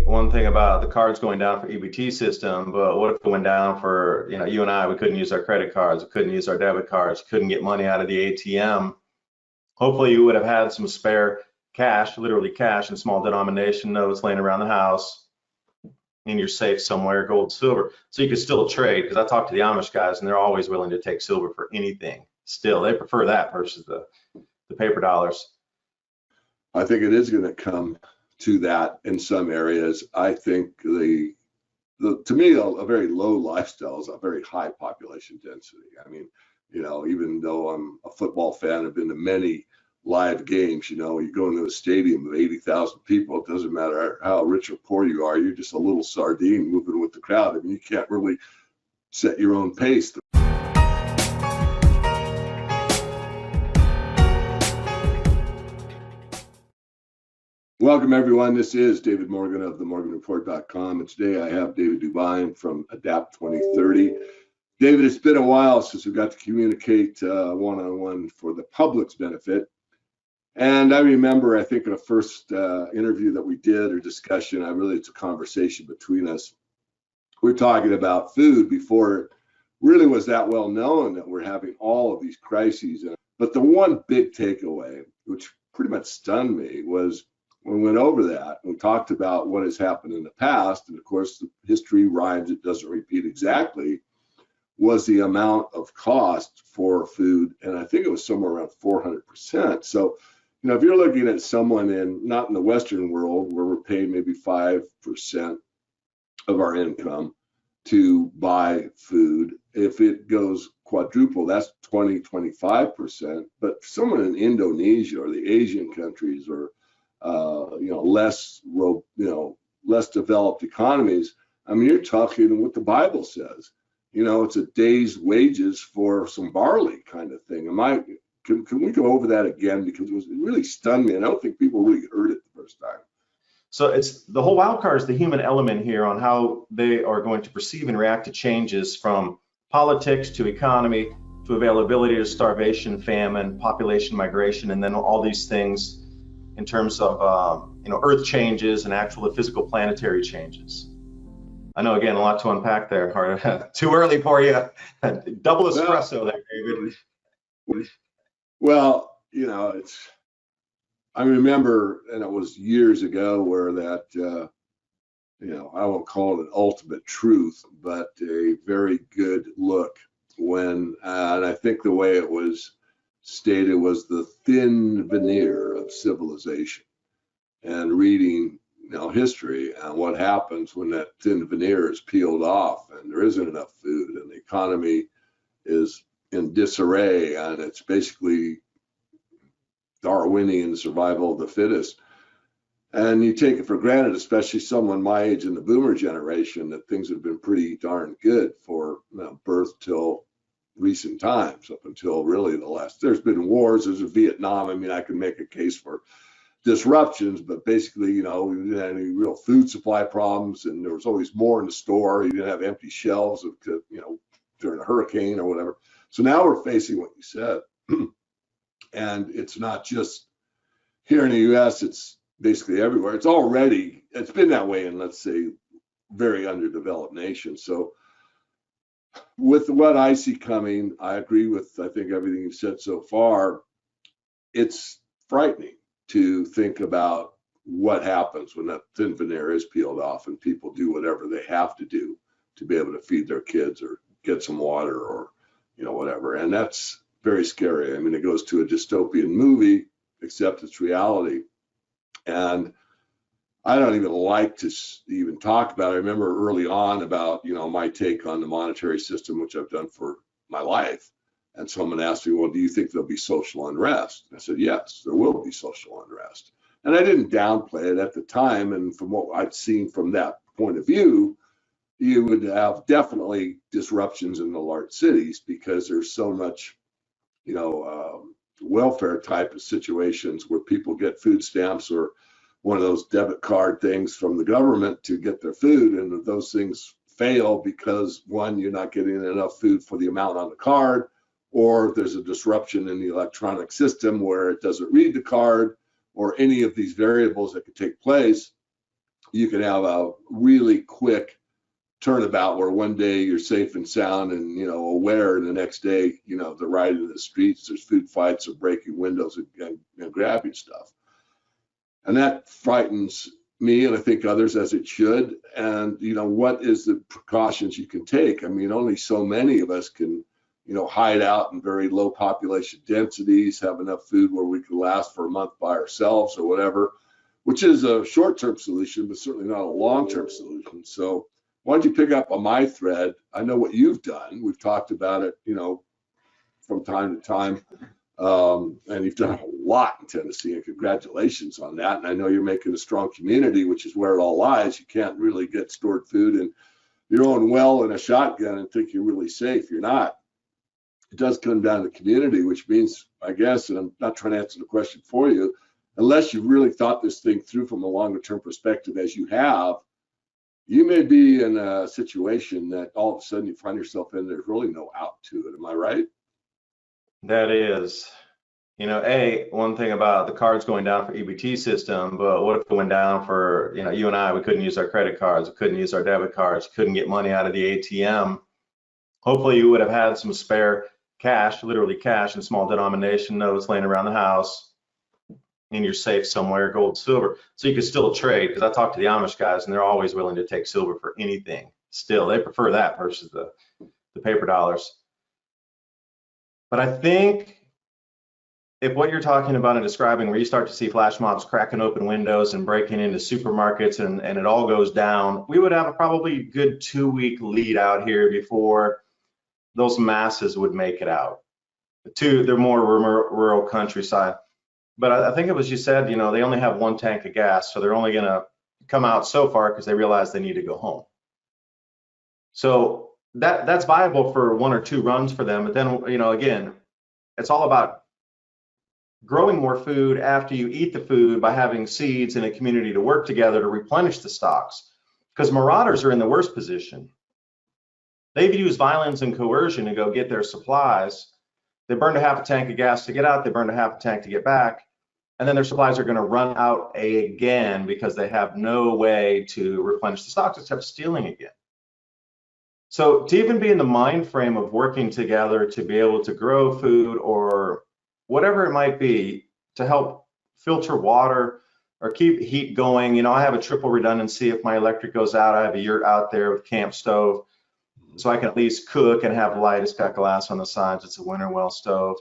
one thing about the cards going down for EBT system, but what if it went down for, you and I, we couldn't use our credit cards, we couldn't use our debit cards, couldn't get money out of the ATM. Hopefully you would have had some spare cash, literally cash in small denomination notes laying around the house in your safe somewhere, gold, silver, so you could still trade. Because I talk to the Amish guys and they're always willing to take silver for anything. Still, they prefer that versus the paper dollars. I think it is going to come to that in some areas. I think to me, a very low lifestyle is a very high population density. I mean, even though I'm a football fan, I've been to many live games. You go into a stadium of 80,000 people, it doesn't matter how rich or poor you are, you're just a little sardine moving with the crowd. I mean, you can't really set your own pace. Welcome, everyone. This is David Morgan of themorganreport.com, and today I have David DuByne from Adapt 2030. David, it's been a while since we got to communicate one-on-one for the public's benefit. And I remember, I think in the first interview that we did or discussion, it's a conversation between us. We're talking about food before it really was that well known that we're having all of these crises. But the one big takeaway, which pretty much stunned me, was when we went over that, we talked about what has happened in the past, and of course the history rhymes, it doesn't repeat exactly, was the amount of cost for food, and I think it was somewhere around 400%. So, if you're looking at someone not in the Western world where we're paying maybe 5% of our income to buy food, if it goes quadruple, that's 20-25%. But someone in Indonesia or the Asian countries or less developed economies, I mean, you're talking what the Bible says. It's a day's wages for some barley kind of thing. Can we go over that again? Because it really stunned me, and I don't think people really heard it the first time. So it's the whole wild card is the human element here on how they are going to perceive and react to changes from politics to economy to availability to starvation, famine, population migration, and then all these things in terms of earth changes and actual physical planetary changes. I know, again, a lot to unpack there. Too early for you. Double espresso there, David. Well, I remember, and it was years ago, where that, I won't call it an ultimate truth, but a very good look when, and I think the way it was stated was the thin veneer of civilization, and reading, history and what happens when that thin veneer is peeled off and there isn't enough food and the economy is in disarray, and it's basically Darwinian survival of the fittest. And you take it for granted, especially someone my age in the boomer generation, that things have been pretty darn good for birth till recent times, up until really there's been wars, there's a Vietnam. I mean, I can make a case for disruptions, but basically, we didn't have any real food supply problems, and there was always more in the store. You didn't have empty shelves during a hurricane or whatever. So now we're facing what you said. And it's not just here in the US, it's basically everywhere. It's been that way in, let's say, very underdeveloped nations. So with what I see coming, I agree with, I think, everything you've said so far. It's frightening to think about what happens when that thin veneer is peeled off and people do whatever they have to do to be able to feed their kids or get some water or, whatever. And that's very scary. I mean, it goes to a dystopian movie, except it's reality. And I don't even like to even talk about it. I remember early on about, my take on the monetary system, which I've done for my life. And someone asked me, well, do you think there'll be social unrest? I said, yes, there will be social unrest. And I didn't downplay it at the time. And from what I'd seen from that point of view, you would have definitely disruptions in the large cities because there's so much, welfare type of situations where people get food stamps or one of those debit card things from the government to get their food. And those things fail because, one, you're not getting enough food for the amount on the card, or there's a disruption in the electronic system where it doesn't read the card, or any of these variables that could take place. you can have a really quick turnabout where one day you're safe and sound and, you know, aware, and the next day, you know, they're riding in the streets, there's food fights or breaking windows and grabbing stuff. And that frightens me, and I think others, as it should. And, you know, what is the precautions you can take? I mean, only so many of us can, you know, hide out in very low population densities, have enough food where we can last for a month by ourselves or whatever, which is a short-term solution, but certainly not a long-term solution. So why don't you pick up on my thread? I know what you've done. We've talked about it, you know, from time to time. And you've done a lot in Tennessee, and congratulations on that. And I know you're making a strong community, which is where it all lies. You can't really get stored food in your own well in a shotgun and think you're really safe. You're not. It does come down to community, which means, I guess, and I'm not trying to answer the question for you, unless you've really thought this thing through from a longer term perspective, as you have, you may be in a situation that all of a sudden you find yourself in, there's really no out to it. Am I right? That is, you know, one thing about the cards going down for EBT system, but what if it went down for, you know, you and I, we couldn't use our credit cards, we couldn't use our debit cards, couldn't get money out of the ATM. Hopefully you would have had some spare cash, literally cash in small denomination notes laying around the house in your safe somewhere, gold, silver, so you could still trade. Because I talk to the Amish guys and they're always willing to take silver for anything. Still, they prefer that versus the paper dollars. But I think if what you're talking about and describing, where you start to see flash mobs cracking open windows and breaking into supermarkets and it all goes down, we would have a probably good 2-week lead out here before those masses would make it out to the more rural countryside. But I think it was, you said, you know, they only have 1 tank of gas, so they're only going to come out so far because they realize they need to go home. So that's viable for 1 or 2 runs for them. But then, you know, again, it's all about growing more food after you eat the food by having seeds in a community to work together to replenish the stocks. Because marauders are in the worst position. They've used violence and coercion to go get their supplies. They burned a half a tank of gas to get out. They burned a half a tank to get back. And then their supplies are going to run out again because they have no way to replenish the stocks except stealing again. So to even be in the mind frame of working together to be able to grow food or whatever it might be to help filter water or keep heat going. You know, I have a triple redundancy. If my electric goes out, I have a yurt out there with camp stove. So I can at least cook and have light. It's got glass on the sides. It's a winter well stove.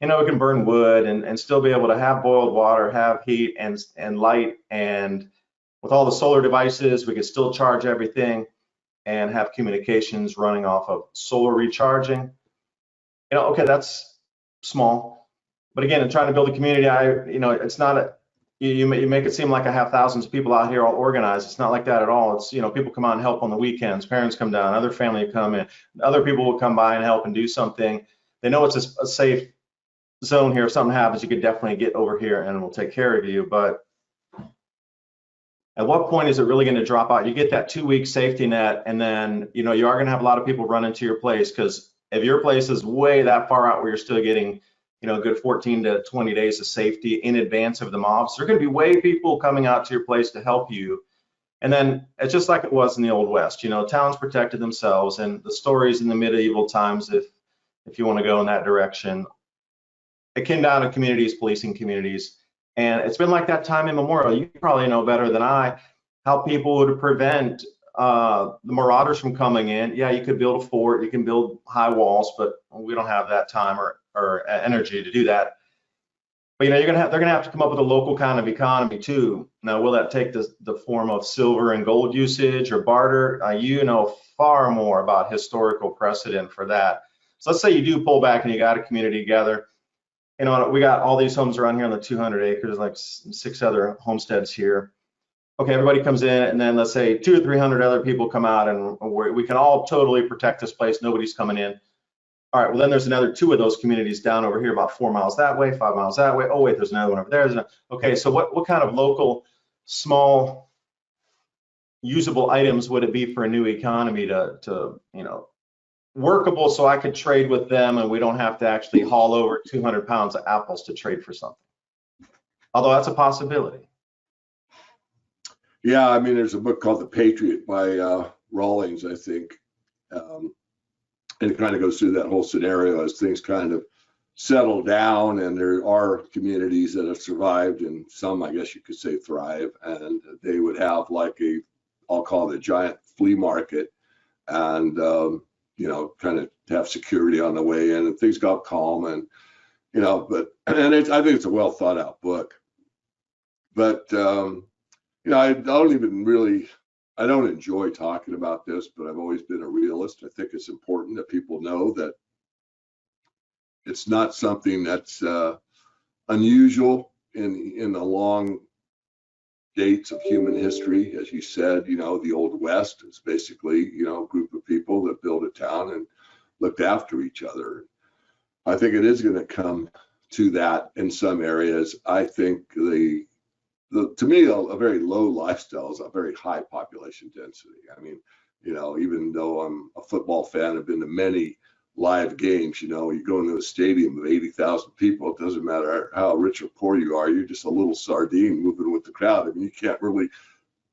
You know, we can burn wood and still be able to have boiled water, have heat and light. And with all the solar devices, we can still charge everything and have communications running off of solar recharging. You know, okay, that's small. But again, in trying to build a community, you know, it's not you make it seem like I have thousands of people out here all organized. It's not like that at all. It's, you know, people come out and help on the weekends. Parents come down, other family come in, other people will come by and help and do something. They know it's a safe zone here. If something happens, you could definitely get over here and we'll take care of you. But at what point is it really going to drop out? You get that 2-week safety net, and then, you know, you are going to have a lot of people run into your place, because if your place is way that far out where you're still getting, you know, a good 14 to 20 days of safety in advance of the mobs, there are going to be way people coming out to your place to help you. And then it's just like it was in the Old West. You know, towns protected themselves, and the stories in the medieval times, if you want to go in that direction, it came down to communities policing communities. And it's been like that time immemorial. You probably know better than I how people would prevent the marauders from coming in. Yeah, you could build a fort, you can build high walls, but we don't have that time or energy to do that. But, you know, they're gonna have to come up with a local kind of economy too. Now, will that take the form of silver and gold usage or barter? You know far more about historical precedent for that. So let's say you do pull back and you got a community together. You know, we got all these homes around here on the 200 acres, like 6 other homesteads here. Okay, everybody comes in, and then let's say 200 or 300 other people come out, and we can all totally protect this place. Nobody's coming in. All right, well, then there's another 2 of those communities down over here, about 4 miles that way, 5 miles that way. Oh, wait, there's another one over there. Okay, so what kind of local, small, usable items would it be for a new economy to you know, workable, so I could trade with them and we don't have to actually haul over 200 pounds of apples to trade for something? Although that's a possibility. Yeah, I mean, there's a book called The Patriot by Rawlings, I think. And it kind of goes through that whole scenario as things kind of settle down, and there are communities that have survived, and some, I guess you could say, thrive, and they would have like I'll call it a giant flea market, and kind of have security on the way in, and things got calm, and I think it's a well thought out book. But I don't enjoy talking about this, but I've always been a realist. I think it's important that people know that it's not something that's unusual in the long dates of human history. As you said, the Old West is basically, a group of people that built a town and looked after each other. I think it is going to come to that in some areas. I think to me, a very low lifestyle is a very high population density. I mean, even though I'm a football fan, I've been to many live games. You go into a stadium of 80,000 people. It doesn't matter how rich or poor you are. You're just a little sardine moving with the crowd. I mean, you can't really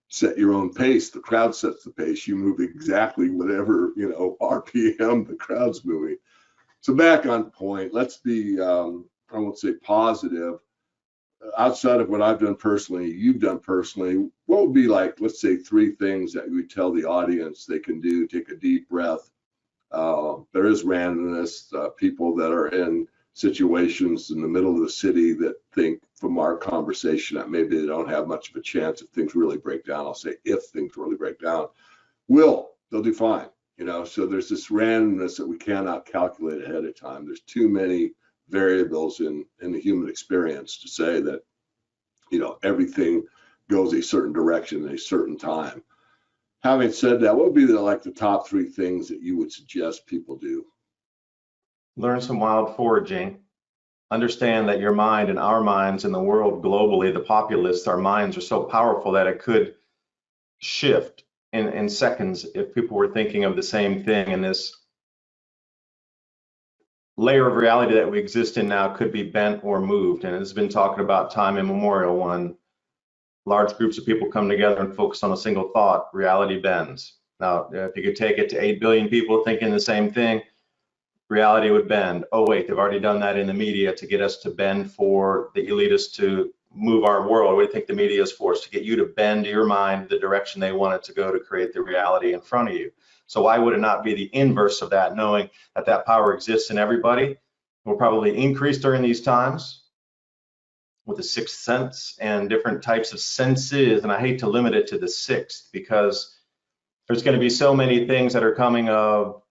set your own pace. The crowd sets the pace. You move exactly whatever, RPM the crowd's moving. So back on point, let's be, I won't say positive. Outside of what I've done personally, you've done personally, what would be like, let's say, 3 things that you would tell the audience they can do? Take a deep breath. There is randomness, people that are in situations in the middle of the city that think from our conversation that maybe they don't have much of a chance if things really break down. I'll say if things really break down, they'll do fine. So there's this randomness that we cannot calculate ahead of time. There's too many variables in the human experience to say that, everything goes a certain direction at a certain time. Having said that, what would be the top 3 things that you would suggest people do? Learn some wild foraging. Understand that your mind and our minds in the world globally, the populace, our minds are so powerful that it could shift in seconds if people were thinking of the same thing. And this layer of reality that we exist in now could be bent or moved. And it's been talking about time immemorial. When large groups of people come together and focus on a single thought, reality bends. Now, if you could take it to 8 billion people thinking the same thing, reality would bend. Oh wait, they've already done that in the media to get us to bend for the elitists to move our world. What do you think the media is for? Is to get you to bend your mind the direction they want it to go to create the reality in front of you. So why would it not be the inverse of that, knowing that that power exists in everybody? Will probably increase during these times with the 6th sense and different types of senses. And I hate to limit it to the 6th, because there's going to be so many things that are coming of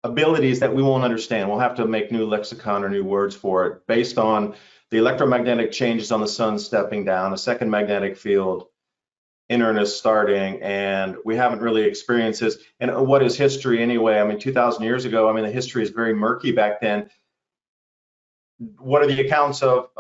abilities that we won't understand. We'll have to make new lexicon or new words for it based on the electromagnetic changes on the sun stepping down, a second magnetic field in earnest starting, and we haven't really experienced this. And what is history anyway? I mean, 2,000 years ago, the history is very murky back then. What are the accounts of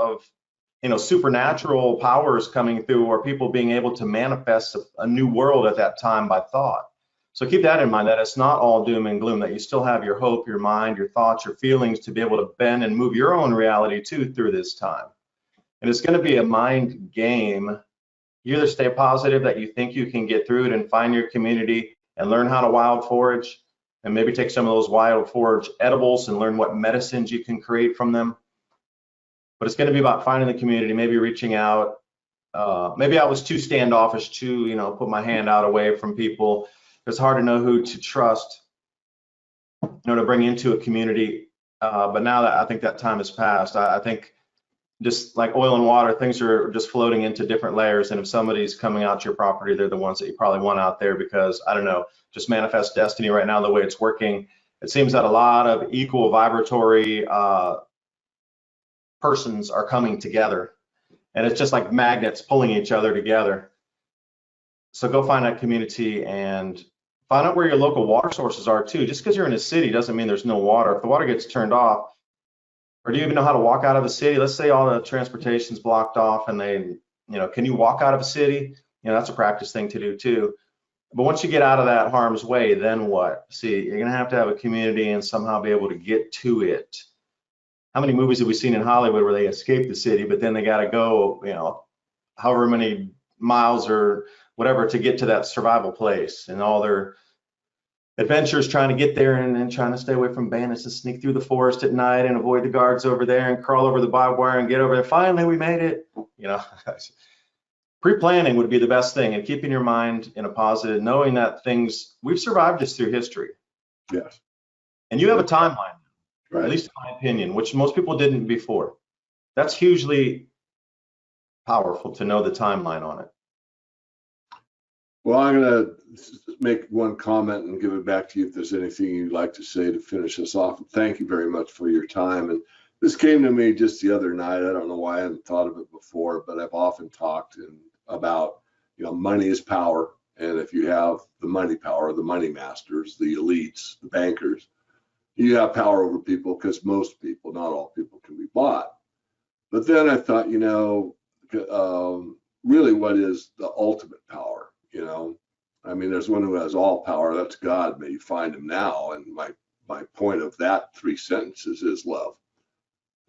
supernatural powers coming through, or people being able to manifest a new world at that time by thought? So keep that in mind, that it's not all doom and gloom, that you still have your hope, your mind, your thoughts, your feelings to be able to bend and move your own reality too through this time. And it's going to be a mind game. You either stay positive that you think you can get through it and find your community and learn how to wild forage, and maybe take some of those wild forage edibles and learn what medicines you can create from them. But it's going to be about finding the community, maybe reaching out. Maybe I was too standoffish to, put my hand out away from people. It's hard to know who to trust, to bring into a community. But now that I think that time has passed, I think just like oil and water, things are just floating into different layers. And if somebody's coming out to your property, they're the ones that you probably want out there, because I don't know, just manifest destiny right now, the way it's working. It seems that a lot of equal vibratory persons are coming together, and it's just like magnets pulling each other together. So go find that community and find out where your local water sources are too. Just because you're in a city doesn't mean there's no water. If the water gets turned off, or do you even know how to walk out of a city? Let's say all the transportation's blocked off, and can you walk out of a city? That's a practice thing to do too. But once you get out of that harm's way, then what? See, you're gonna have to have a community and somehow be able to get to it. How many movies have we seen in Hollywood where they escape the city, but then they got to go, however many miles or whatever to get to that survival place, and all their adventures trying to get there, and trying to stay away from bandits and sneak through the forest at night and avoid the guards over there and crawl over the barbed wire and get over there. Finally, we made it. You know, pre-planning would be the best thing, and keeping your mind in a positive, knowing that we've survived this through history. Yes. And you have a timeline, Right. at least in my opinion, which most people didn't before. That's hugely powerful to know the timeline on it. Well, I'm going to make one comment and give it back to you if there's anything you'd like to say to finish us off. Thank you very much for your time. And this came to me just the other night. I don't know why I hadn't thought of it before, but I've often talked about, money is power. And if you have the money power, the money masters, the elites, the bankers, you have power over people, because most people, not all people, can be bought. But then I thought, really what is the ultimate power? I mean, there's one who has all power, that's God, may you find him now. And my point of that 3 sentences is love.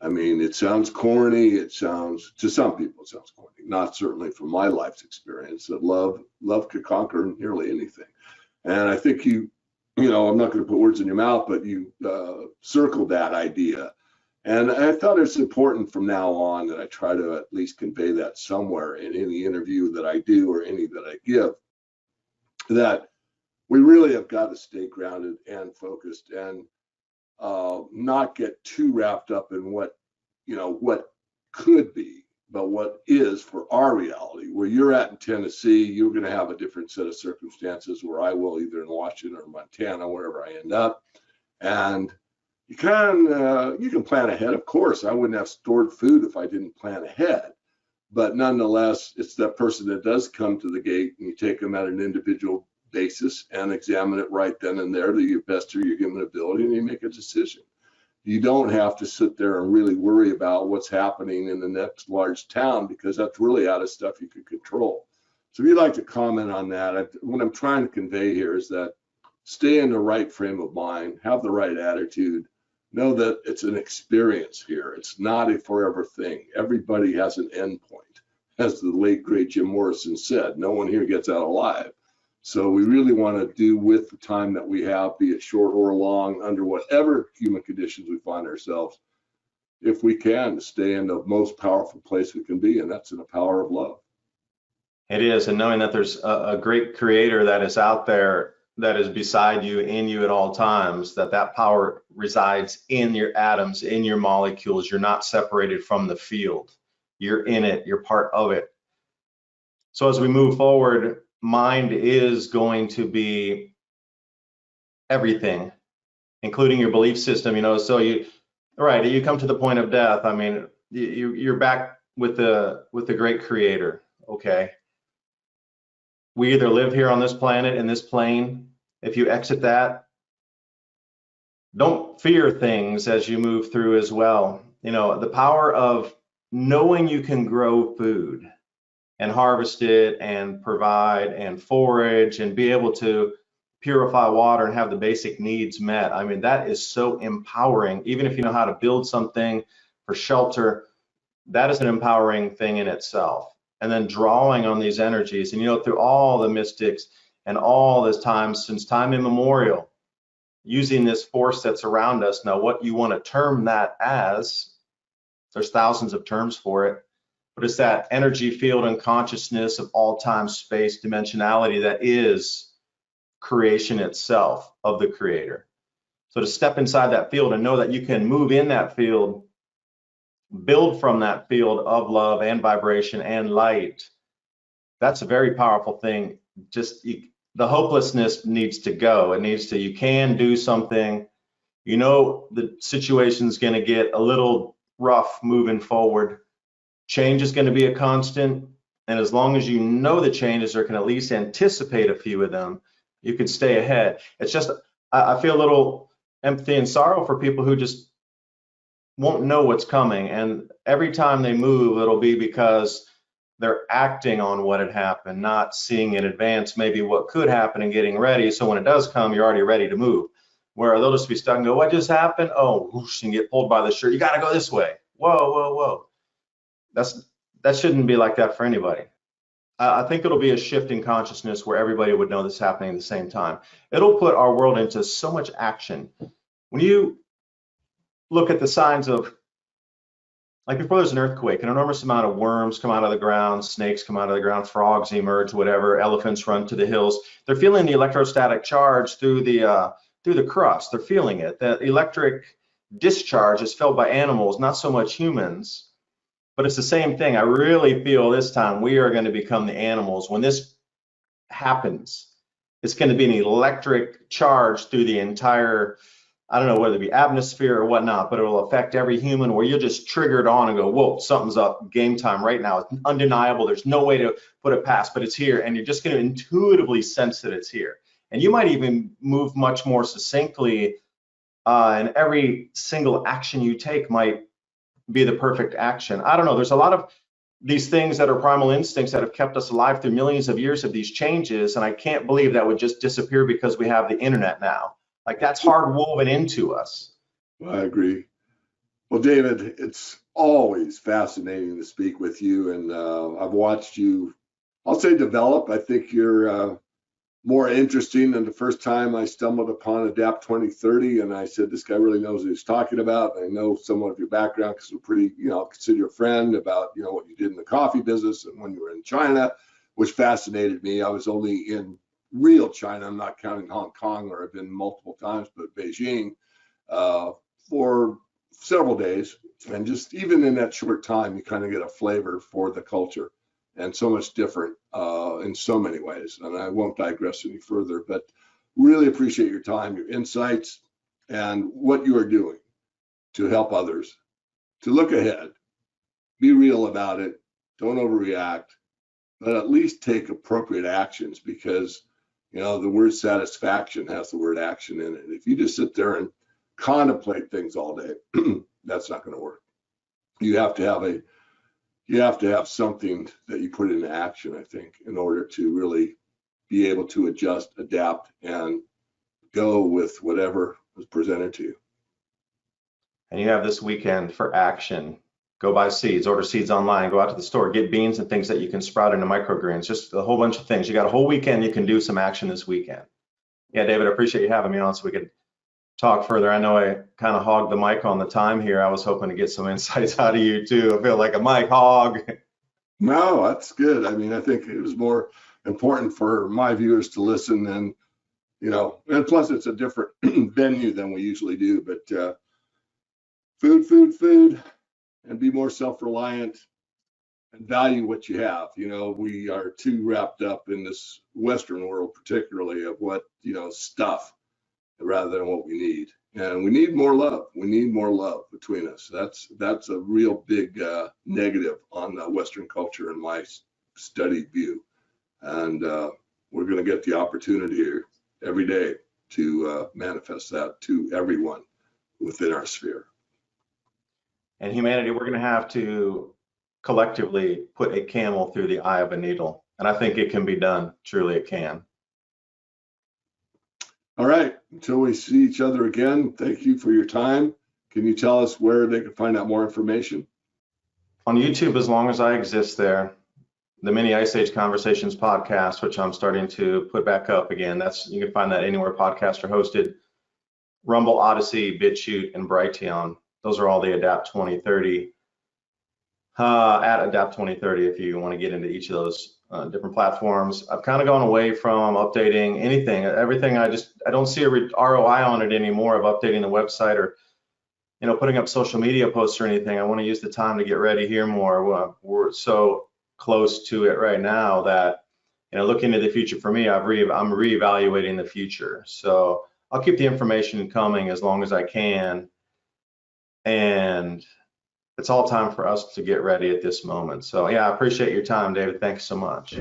I mean, it sounds corny, to some people it sounds corny, not certainly from my life's experience, that love could conquer nearly anything. And I think I'm not going to put words in your mouth, but you circled that idea. And I thought it's important from now on that I try to at least convey that somewhere in any interview that I do or any that I give, that we really have got to stay grounded and focused, and not get too wrapped up in what could be, but what is for our reality. Where you're at in Tennessee, you're going to have a different set of circumstances where I will, either in Washington or Montana, wherever I end up. And you can plan ahead. Of course, I wouldn't have stored food if I didn't plan ahead. But nonetheless, it's that person that does come to the gate, and you take them at an individual basis and examine it right then and there to your best of your human ability, and you make a decision. You don't have to sit there and really worry about what's happening in the next large town, because that's really out of stuff you can control. So if you'd like to comment on that, what I'm trying to convey here is that stay in the right frame of mind, have the right attitude, know that it's an experience here. It's not a forever thing. Everybody has an end point. As the late, great Jim Morrison said, no one here gets out alive. So we really want to do with the time that we have, be it short or long, under whatever human conditions we find ourselves, if we can, to stay in the most powerful place we can be, and that's in the power of love. It is, and knowing that there's a great creator that is out there, that is beside you, in you at all times, that power resides in your atoms, in your molecules. You're not separated from the field. You're in it, you're part of it. So as we move forward, mind is going to be everything, including your belief system. So you come to the point of death. I mean, you're back with the great creator. Okay, we either live here on this planet, in this plane. If you exit that, don't fear things as you move through as well. The power of knowing you can grow food and harvest it and provide and forage and be able to purify water and have the basic needs met. I mean, that is so empowering. Even if you know how to build something for shelter, that is an empowering thing in itself. And then drawing on these energies, and through all the mystics and all this time, since time immemorial, using this force that's around us. Now, what you want to term that as, there's thousands of terms for it, but it's that energy field and consciousness of all time, space, dimensionality that is creation itself of the creator. So to step inside that field and know that you can move in that field, build from that field of love and vibration and light, that's a very powerful thing. Just the hopelessness needs to go. You can do something. The situation's going to get a little rough moving forward. Change is going to be a constant. And as long as you know the changes or can at least anticipate a few of them, you can stay ahead. It's just, I feel a little empathy and sorrow for people who just won't know what's coming. And every time they move, it'll be because they're acting on what had happened, not seeing in advance maybe what could happen and getting ready. So when it does come, you're already ready to move. Where they'll just be stuck and go, what just happened? Oh, whoosh, and get pulled by the shirt. You got to go this way. Whoa, whoa, whoa. That shouldn't be like that for anybody. I think it'll be a shift in consciousness where everybody would know this is happening at the same time. It'll put our world into so much action. When you look at the signs of, like before there's an earthquake, an enormous amount of worms come out of the ground, snakes come out of the ground, frogs emerge, whatever, elephants run to the hills. They're feeling the electrostatic charge through the crust. They're feeling it. The electric discharge is felt by animals, not so much humans, but it's the same thing. I really feel this time we are going to become the animals. When this happens, it's going to be an electric charge through the entire, I don't know whether it be atmosphere or whatnot, but it will affect every human where you'll just trigger it on and go, whoa, something's up, game time right now. It's undeniable. There's no way to put it past, but it's here. And you're just going to intuitively sense that it's here. And you might even move much more succinctly, and every single action you take might be the perfect action. I don't know. There's a lot of these things that are primal instincts that have kept us alive through millions of years of these changes. And I can't believe that would just disappear because we have the internet now. Like, that's hard woven into us. I agree. Well, David, it's always fascinating to speak with you. And I've watched you, I'll say, develop. I think you're more interesting than the first time I stumbled upon Adapt 2030. And I said, this guy really knows what he's talking about. I know somewhat of your background because we're pretty, consider you a friend, about, what you did in the coffee business and when you were in China, which fascinated me. I was only in real China, I'm not counting Hong Kong, where I've been multiple times, but Beijing for several days. And just even in that short time, you kind of get a flavor for the culture, and so much different in so many ways. And I won't digress any further, but really appreciate your time, your insights, and what you are doing to help others, to look ahead, be real about it, don't overreact, but at least take appropriate actions, because the word satisfaction has the word action in it. If you just sit there and contemplate things all day, that's not going to work. You have to have something that you put into action, I think, in order to really be able to adjust, adapt, and go with whatever was presented to you. And you have this weekend for action. Go buy seeds, order seeds online, go out to the store, get beans and things that you can sprout into microgreens, just a whole bunch of things. You got a whole weekend, you can do some action this weekend. Yeah, David, I appreciate you having me on so we could talk further. I know I kind of hogged the mic on the time here. I was hoping to get some insights out of you too. I feel like a mic hog. No, that's good. I mean, I think it was more important for my viewers to listen than, and plus it's a different venue than we usually do, but food, and be more self-reliant and value what you have. We are too wrapped up in this Western world, particularly, of what, stuff, rather than what we need. And we need more love. We need more love between us. That's a real big negative on Western culture in my studied view. And we're going to get the opportunity here every day to manifest that to everyone within our sphere. And humanity, we're going to have to collectively put a camel through the eye of a needle. And I think it can be done. Truly, it can. All right. Until we see each other again, thank you for your time. Can you tell us where they can find out more information? On YouTube, as long as I exist there. The Mini Ice Age Conversations podcast, which I'm starting to put back up again. You can find that anywhere podcasts are hosted. Rumble, Odyssey, BitChute, and Brighteon. Those are all the Adapt 2030. At Adapt 2030, if you want to get into each of those different platforms. I've kind of gone away from updating anything, everything. I don't see a ROI on it anymore of updating the website or, putting up social media posts or anything. I want to use the time to get ready here more. We're so close to it right now that, looking to the future for me, I'm reevaluating the future. So I'll keep the information coming as long as I can. And it's all time for us to get ready at this moment. So yeah, I appreciate your time, David. Thanks so much.